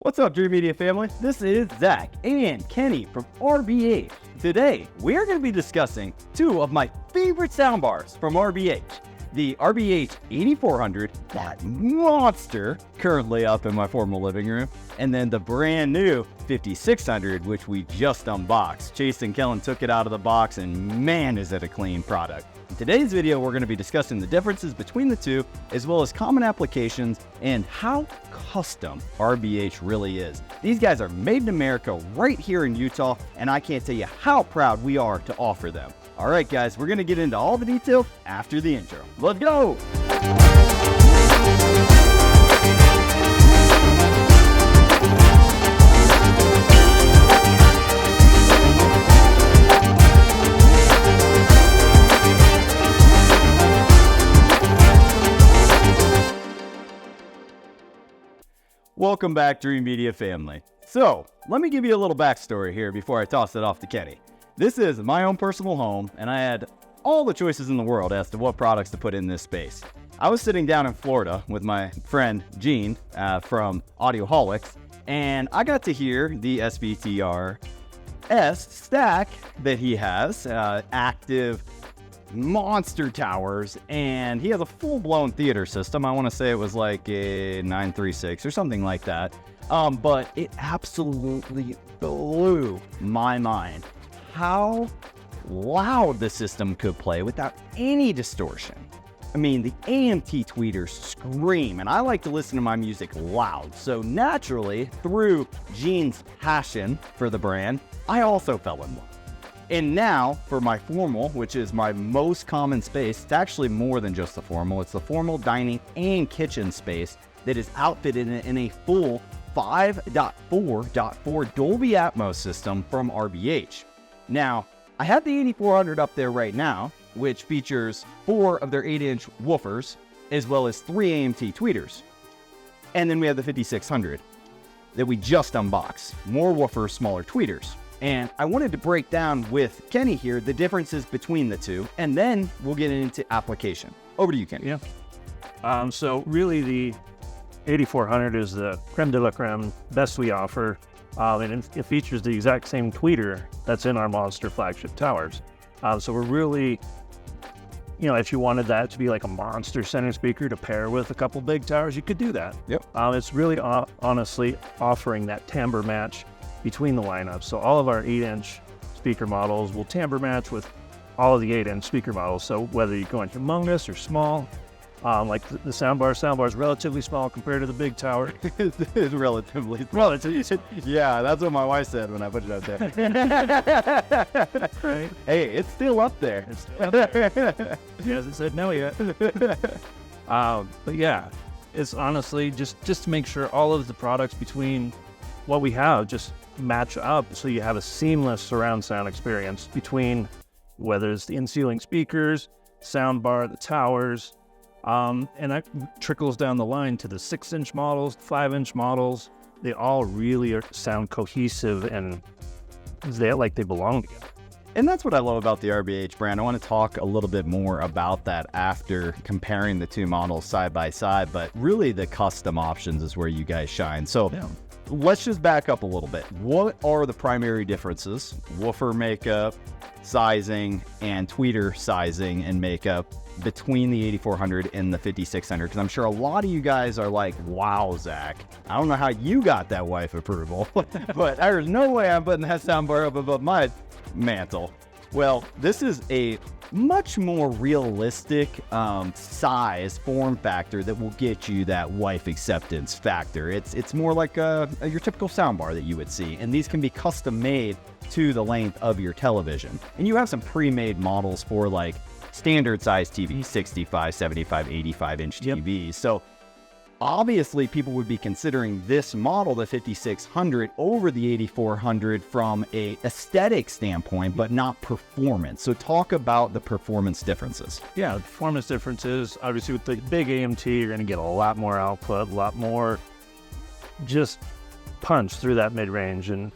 What's up, Dream Media family? This is Zach and Kenny from RBH. Today, we're going to be discussing two of my favorite soundbars from RBH. The RBH 8400, that monster, currently up in my formal living room, and then the brand new 5600, which we just unboxed. Chase and Kellen took it out of the box, and man, is it a clean product. In today's video, we're going to be discussing the differences between the two, as well as common applications and how custom RBH really is. These guys are made in America right here in Utah, and I can't tell you how proud we are to offer them. All right, guys, we're going to get into all the details after the intro. Let's go! Welcome back, Dream Media family. So, let me give you a little backstory here before I toss it off to Kenny. This is my own personal home, and I had all the choices in the world as to what products to put in this space. I was sitting down in Florida with my friend Gene from Audioholics, and I got to hear the SVTR S stack that he has, active monster towers, and he has a full-blown theater system. I want to say it was like a 936 or something like that, but it absolutely blew my mind how loud the system could play without any distortion. I mean, the AMT tweeters scream, and I like to listen to my music loud, so naturally, through Gene's passion for the brand, I also fell in love. And now, for my formal, which is my most common space, it's actually more than just the formal. It's the formal dining and kitchen space that is outfitted in a full 5.4.4 Dolby Atmos system from RBH. Now, I have the 8400 up there right now, which features 4 of their 8-inch woofers, as well as 3 AMT tweeters. And then we have the 5600 that we just unboxed. More woofers, smaller tweeters. And I wanted to break down with Kenny here the differences between the two, and then we'll get into application. Over to you, Kenny. Yeah. So really the 8400 is the creme de la creme, best we offer. And it features the exact same tweeter that's in our Monster flagship towers. So we're really, if you wanted that to be like a monster center speaker to pair with a couple big towers, you could do that. Yep. It's really honestly offering that timbre match between the lineups. So all of our 8-inch speaker models will timbre match with all of the 8-inch speaker models. So whether you're going humongous or small, like the soundbar is relatively small compared to the big tower. It's relatively small. Yeah, that's what my wife said when I put it out there. Right. Hey, it's still up there. It's still up there. She hasn't said no yet. But yeah, it's honestly just to make sure all of the products between what we have just match up, so you have a seamless surround sound experience between whether it's the in-ceiling speakers, soundbar, the towers, and that trickles down the line to the 6-inch models, 5-inch models. They all really sound cohesive and they belong together. And that's what I love about the RBH brand. I want to talk a little bit more about that after comparing the two models side by side, but really the custom options is where you guys shine. So yeah. Let's just back up a little bit. What are the primary differences? Woofer makeup, sizing, and tweeter sizing and makeup between the 8400 and the 5600? Because I'm sure a lot of you guys are like, wow, Zach, I don't know how you got that wife approval, but there's no way I'm putting that soundbar up above my mantle. Well, this is a much more realistic size form factor that will get you that wife acceptance factor. It's more like your typical soundbar that you would see, and these can be custom made to the length of your television. And you have some pre-made models for like standard size TV, 65, 75, 85-inch TVs. So obviously people would be considering this model, the 5600, over the 8400 from a aesthetic standpoint, but not performance. So talk about the performance differences. Yeah, the performance differences, obviously with the big AMT, you're going to get a lot more output, a lot more just punch through that mid-range. And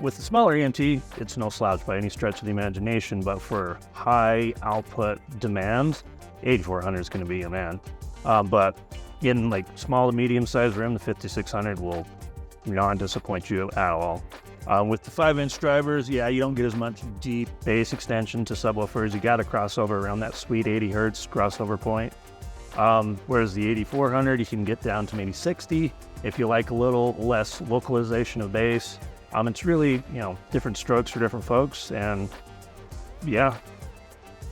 with the smaller AMT, it's no slouch by any stretch of the imagination, but for high output demands, 8400 is going to be a man. But in like small to medium sized room, the 5600 will not disappoint you at all. With the 5-inch drivers, yeah, you don't get as much deep bass extension to subwoofers. You got to cross over around that sweet 80 hertz crossover point. Whereas the 8400, you can get down to maybe 60 if you like a little less localization of bass. It's really, different strokes for different folks, and yeah.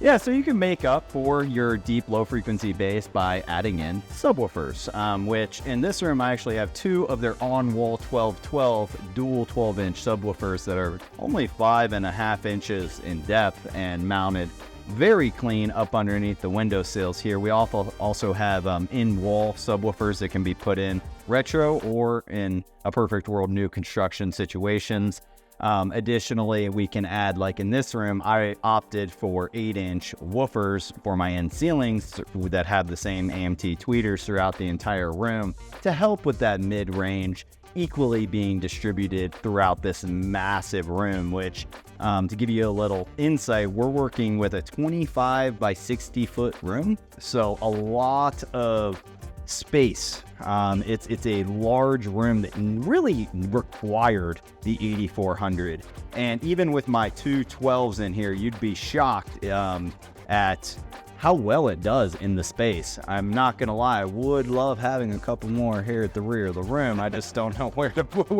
Yeah, so you can make up for your deep low-frequency bass by adding in subwoofers, which in this room I actually have 2 of their on-wall 1212 dual 12-inch subwoofers that are only 5.5 inches in depth and mounted very clean up underneath the window sills here. We also have in-wall subwoofers that can be put in retro or in a perfect world new construction situations. Additionally, we can add, like in this room, I opted for 8-inch woofers for my end ceilings that have the same AMT tweeters throughout the entire room to help with that mid-range equally being distributed throughout this massive room, which to give you a little insight, we're working with a 25 by 60 foot room. So a lot of space. It's a large room that really required the 8400. And even with my 2 12s in here, you'd be shocked at how well it does in the space. I'm not gonna lie, I would love having a couple more here at the rear of the room. I just don't know where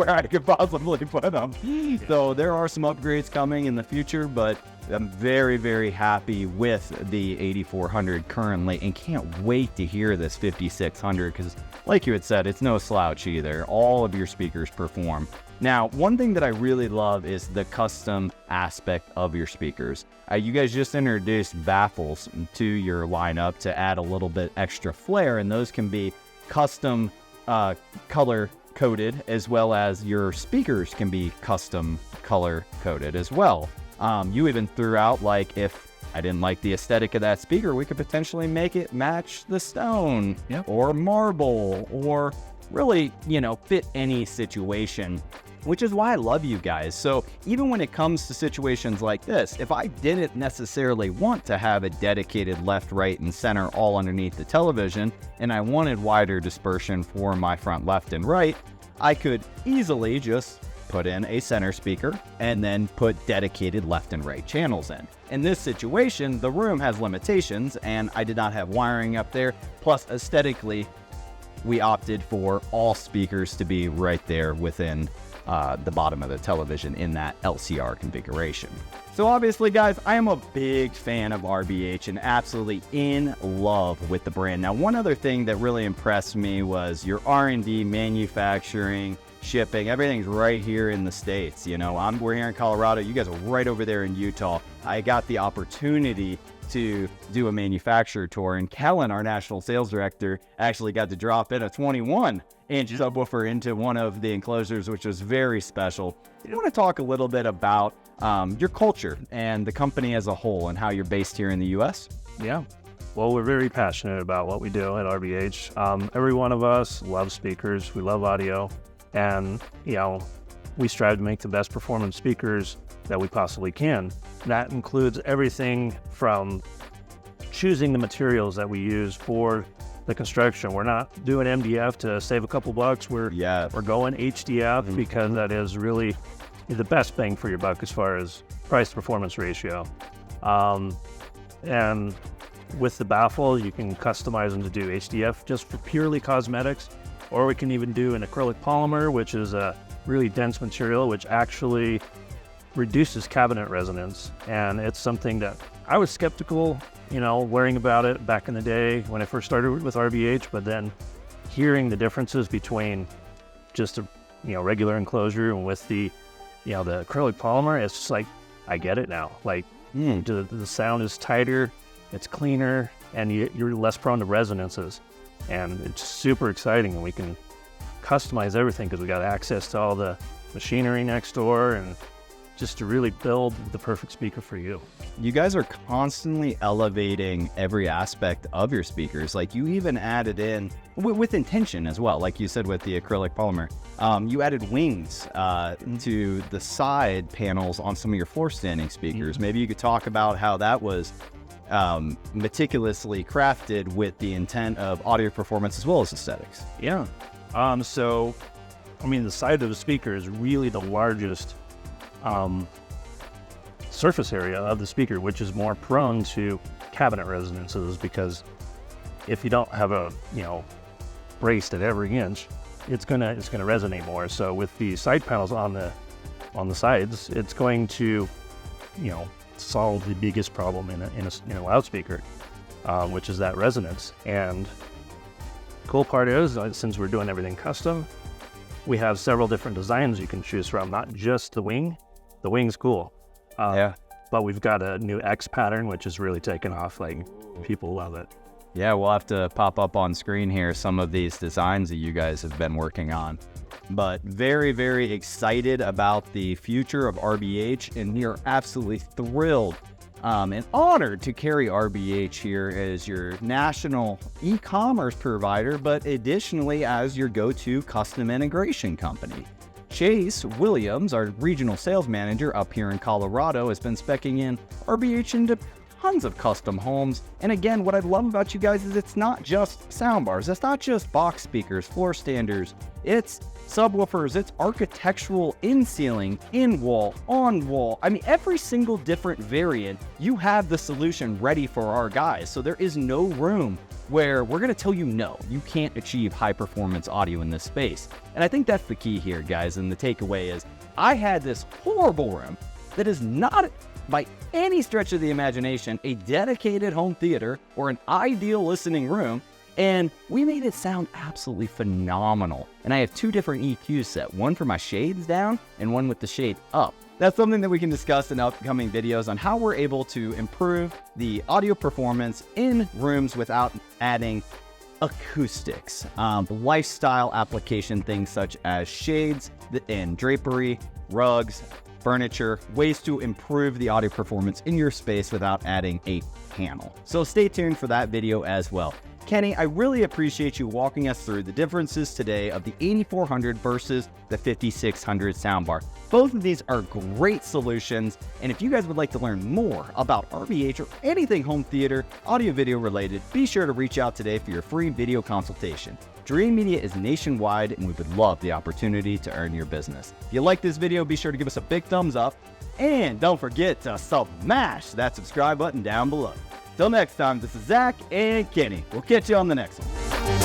I could possibly put them. So there are some upgrades coming in the future, but I'm very, very happy with the 8400 currently and can't wait to hear this 5600 because like you had said, it's no slouch either. All of your speakers perform. Now, one thing that I really love is the custom aspect of your speakers. You guys just introduced baffles to your lineup to add a little bit extra flair, and those can be custom color coded, as well as your speakers can be custom color coded as well. You even threw out, like, if I didn't like the aesthetic of that speaker, we could potentially make it match the stone or marble or really, fit any situation, which is why I love you guys. So even when it comes to situations like this, if I didn't necessarily want to have a dedicated left, right, and center all underneath the television, and I wanted wider dispersion for my front left and right, I could easily just put in a center speaker and then put dedicated left and right channels in. In this situation, the room has limitations and I did not have wiring up there. Plus, aesthetically, we opted for all speakers to be right there within the bottom of the television in that LCR configuration. So obviously, guys, I am a big fan of RBH and absolutely in love with the brand. Now, one other thing that really impressed me was your R&D, manufacturing, shipping. Everything's right here in the States. We're here in Colorado. You guys are right over there in Utah. I got the opportunity to do a manufacturer tour, and Kellen, our national sales director, actually got to drop in a 21-inch subwoofer into one of the enclosures, which was very special. I want to talk a little bit about your culture and the company as a whole and how you're based here in the U.S. Yeah. Well, we're very passionate about what we do at RBH. Every one of us loves speakers. We love audio. And, we strive to make the best performance speakers that we possibly can. That includes everything from choosing the materials that we use for the construction. We're not doing MDF to save a couple bucks. We're going HDF because that is really the best bang for your buck as far as price to performance ratio. And with the baffle, you can customize them to do HDF just for purely cosmetics, or we can even do an acrylic polymer, which is a really dense material, which actually reduces cabinet resonance. And it's something that I was skeptical, worrying about it back in the day when I first started with RBH, but then hearing the differences between just a regular enclosure and with the the acrylic polymer, it's just like, I get it now. Like the sound is tighter, it's cleaner, and you're less prone to resonances. And it's super exciting, and we can customize everything because we got access to all the machinery next door, and just to really build the perfect speaker for you. You guys are constantly elevating every aspect of your speakers. Like, you even added in, with intention as well, like you said with the acrylic polymer, you added wings to the side panels on some of your floor standing speakers. Maybe you could talk about how that was meticulously crafted with the intent of audio performance as well as aesthetics. Yeah. So I mean, the side of the speaker is really the largest surface area of the speaker, which is more prone to cabinet resonances, because if you don't have a, braced at every inch, it's gonna resonate more. So with the side panels on the sides, it's going to, solve the biggest problem in a loudspeaker, which is that resonance. And the cool part is, since we're doing everything custom, we have several different designs you can choose from, not just the wing. The wing's cool. But we've got a new X pattern, which is really taken off. Like, people love it. Yeah, we'll have to pop up on screen here some of these designs that you guys have been working on. But very, very excited about the future of RBH, and we are absolutely thrilled and honored to carry RBH here as your national e-commerce provider, but additionally as your go-to custom integration company. Chase Williams, our regional sales manager up here in Colorado, has been speccing in RBH into tons of custom homes. And again, what I love about you guys is it's not just soundbars, it's not just box speakers, floor standers, it's subwoofers, it's architectural in-ceiling, in-wall, on-wall. I mean, every single different variant, you have the solution ready for our guys. So there is no room where we're going to tell you no, you can't achieve high performance audio in this space. And I think that's the key here, guys. And the takeaway is, I had this horrible room that is not by any stretch of the imagination a dedicated home theater or an ideal listening room, and we made it sound absolutely phenomenal. And I have two different EQs set, one for my shades down and one with the shade up. That's something that we can discuss in upcoming videos on how we're able to improve the audio performance in rooms without adding acoustics. Lifestyle application things such as shades and drapery, rugs, furniture, ways to improve the audio performance in your space without adding a panel. So stay tuned for that video as well. Kenny, I really appreciate you walking us through the differences today of the 8400 versus the 5600 soundbar. Both of these are great solutions, and if you guys would like to learn more about RBH or anything home theater, audio video related, be sure to reach out today for your free video consultation. Dream Media is nationwide, and we would love the opportunity to earn your business. If you like this video, be sure to give us a big thumbs up, and don't forget to smash that subscribe button down below. Till next time, this is Zach and Kenny. We'll catch you on the next one.